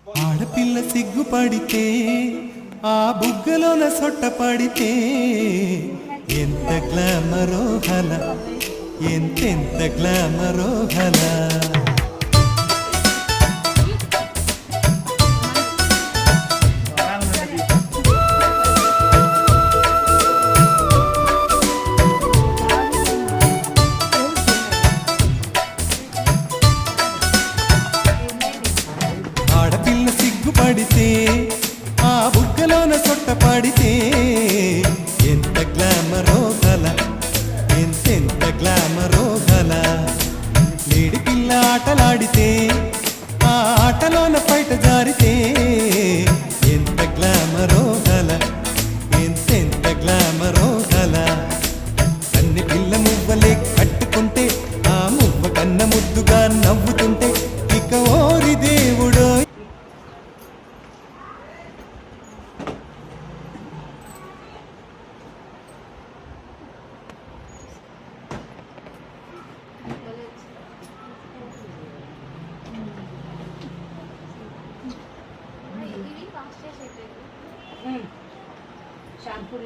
ఆడపిల్ల సిగ్గుపడితే ఆ బుగ్గలోన సొట్ట పడితే ఎంత గ్లామరో హల, ఎంతెంత గ్లామరో హల. ఆడపిల్ల సిగ్గుపడితే ఆ బుగ్గలోన సొట్ట పడితే ఎంత గ్లామరో గల, ఎంతెంత గ్లామరో గల. లేడి పిల్ల ఆటలాడితే ఆ ఆటలోన బయట జారితే ఎంత గ్లామరో గల, ఎంతెంత గ్లామరో గల. కన్ని పిల్ల మువ్వలే కట్టుకుంటే ఆ మువ్వ కన్న ముద్దుగా నవ్వుతుంటే ఇక ఓరి దేవుడో. షాంపూ